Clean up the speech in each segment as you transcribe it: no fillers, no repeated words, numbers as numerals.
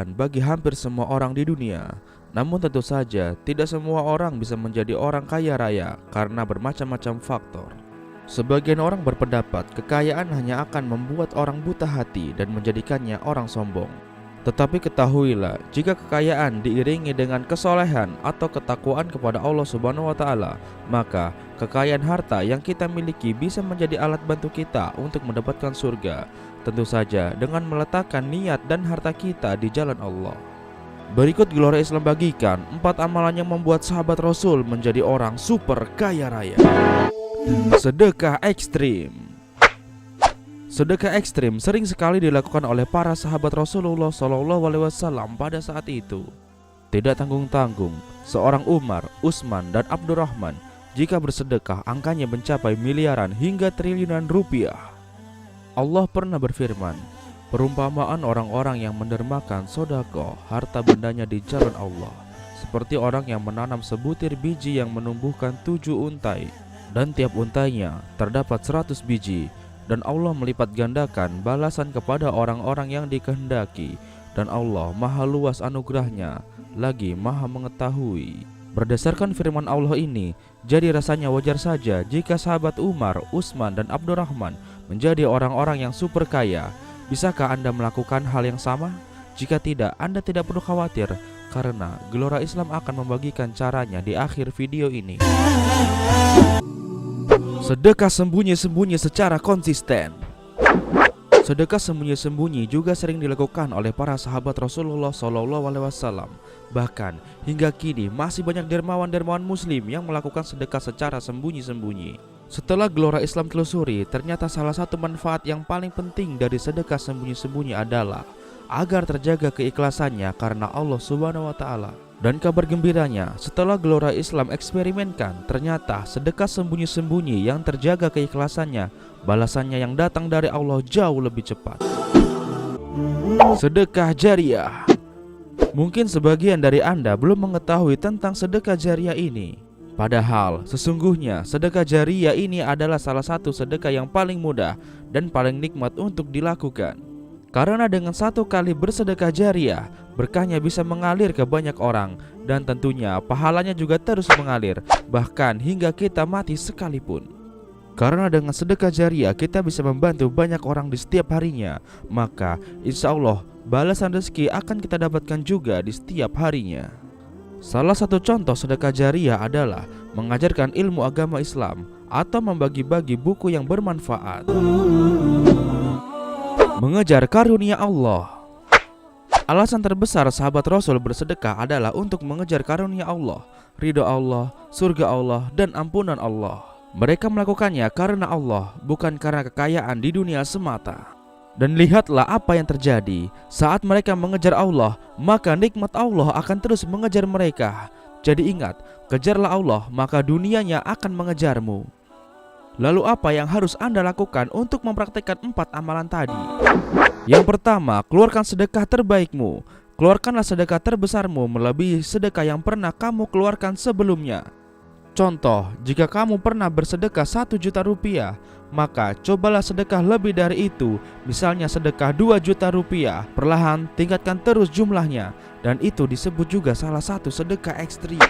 bagi hampir semua orang di dunia. Namun tentu saja tidak semua orang bisa menjadi orang kaya raya karena bermacam-macam faktor. Sebagian orang berpendapat kekayaan hanya akan membuat orang buta hati dan menjadikannya orang sombong. Tetapi ketahuilah, jika kekayaan diiringi dengan kesolehan atau ketakwaan kepada Allah Subhanahu wa Ta'ala, maka kekayaan harta yang kita miliki bisa menjadi alat bantu kita untuk mendapatkan surga. Tentu saja dengan meletakkan niat dan harta kita di jalan Allah. Berikut Gelora Islam bagikan 4 amalan yang membuat sahabat Rasul menjadi orang super kaya raya. Sedekah ekstrim. Sedekah ekstrim sering sekali dilakukan oleh para sahabat Rasulullah SAW pada saat itu. Tidak tanggung-tanggung, seorang Umar, Utsman, dan Abdurrahman jika bersedekah angkanya mencapai miliaran hingga triliunan rupiah. Allah pernah berfirman, perumpamaan orang-orang yang mendermakan sedekah harta bendanya di jalan Allah seperti orang yang menanam sebutir biji yang menumbuhkan 7 untai, dan tiap untainya terdapat 100 biji, dan Allah melipat gandakan balasan kepada orang-orang yang dikehendaki, dan Allah maha luas anugerahnya, lagi maha mengetahui. Berdasarkan firman Allah ini, jadi rasanya wajar saja jika sahabat Umar, Utsman, dan Abdurrahman menjadi orang-orang yang super kaya. Bisakah Anda melakukan hal yang sama? Jika tidak, Anda tidak perlu khawatir, karena Gelora Islam akan membagikan caranya di akhir video ini. Sedekah sembunyi-sembunyi secara konsisten. Sedekah sembunyi-sembunyi juga sering dilakukan oleh para sahabat Rasulullah SAW. Bahkan hingga kini masih banyak dermawan-dermawan muslim yang melakukan sedekah secara sembunyi-sembunyi. Setelah Gelora Islam telusuri, ternyata salah satu manfaat yang paling penting dari sedekah sembunyi-sembunyi adalah agar terjaga keikhlasannya karena Allah Subhanahu wa Ta'ala. Dan kabar gembiranya, setelah Gelora Islam eksperimenkan, ternyata sedekah sembunyi-sembunyi yang terjaga keikhlasannya, balasannya yang datang dari Allah jauh lebih cepat. Sedekah jariah. Mungkin sebagian dari Anda belum mengetahui tentang sedekah jariah ini. Padahal sesungguhnya sedekah jariah ini adalah salah satu sedekah yang paling mudah dan paling nikmat untuk dilakukan. Karena dengan satu kali bersedekah jariah, berkahnya bisa mengalir ke banyak orang, dan tentunya pahalanya juga terus mengalir, bahkan hingga kita mati sekalipun. Karena dengan sedekah jariah kita bisa membantu banyak orang di setiap harinya, maka insya Allah balasan rezeki akan kita dapatkan juga di setiap harinya. Salah satu contoh sedekah jariah adalah mengajarkan ilmu agama Islam atau membagi-bagi buku yang bermanfaat. Mengejar karunia Allah. Alasan terbesar sahabat Rasul bersedekah adalah untuk mengejar karunia Allah, ridho Allah, surga Allah, dan ampunan Allah. Mereka melakukannya karena Allah, bukan karena kekayaan di dunia semata. Dan lihatlah apa yang terjadi. Saat mereka mengejar Allah, maka nikmat Allah akan terus mengejar mereka. Jadi ingat, kejarlah Allah, maka dunianya akan mengejarmu. Lalu apa yang harus Anda lakukan untuk mempraktikkan 4 amalan tadi? Yang pertama, keluarkan sedekah terbaikmu. Keluarkanlah sedekah terbesarmu melebihi sedekah yang pernah kamu keluarkan sebelumnya. Contoh, jika kamu pernah bersedekah 1 juta rupiah, maka cobalah sedekah lebih dari itu. Misalnya sedekah 2 juta rupiah. Perlahan tingkatkan terus jumlahnya, dan itu disebut juga salah satu sedekah ekstrim.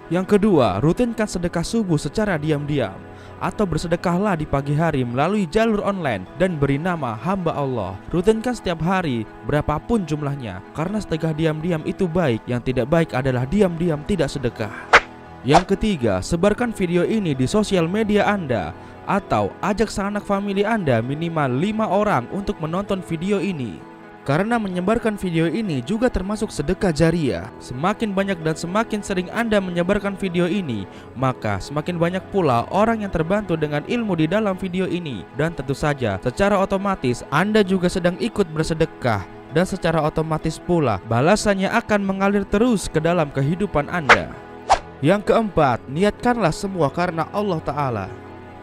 Yang kedua, rutinkan sedekah subuh secara diam-diam, atau bersedekahlah di pagi hari melalui jalur online dan beri nama hamba Allah. Rutinkan setiap hari berapapun jumlahnya, karena sedekah diam-diam itu baik. Yang tidak baik adalah diam-diam tidak sedekah. Yang ketiga, sebarkan video ini di sosial media Anda, atau ajak sanak famili Anda minimal 5 orang untuk menonton video ini. Karena menyebarkan video ini juga termasuk sedekah jariah. Semakin banyak dan semakin sering Anda menyebarkan video ini, maka semakin banyak pula orang yang terbantu dengan ilmu di dalam video ini. Dan tentu saja secara otomatis Anda juga sedang ikut bersedekah, dan secara otomatis pula balasannya akan mengalir terus ke dalam kehidupan Anda. Yang keempat, niatkanlah semua karena Allah Ta'ala.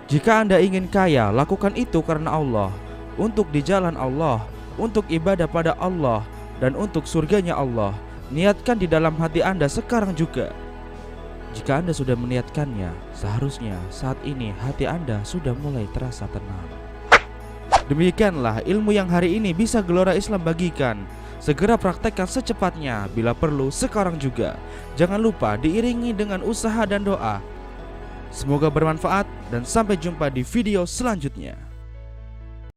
Jika Anda ingin kaya, lakukan itu karena Allah, untuk di jalan Allah, untuk ibadah pada Allah, dan untuk surganya Allah. Niatkan di dalam hati Anda sekarang juga. Jika Anda sudah meniatkannya, seharusnya saat ini hati Anda sudah mulai terasa tenang. Demikianlah ilmu yang hari ini bisa Gelora Islam bagikan. Segera praktekkan secepatnya, bila perlu sekarang juga. Jangan lupa diiringi dengan usaha dan doa. Semoga bermanfaat dan sampai jumpa di video selanjutnya.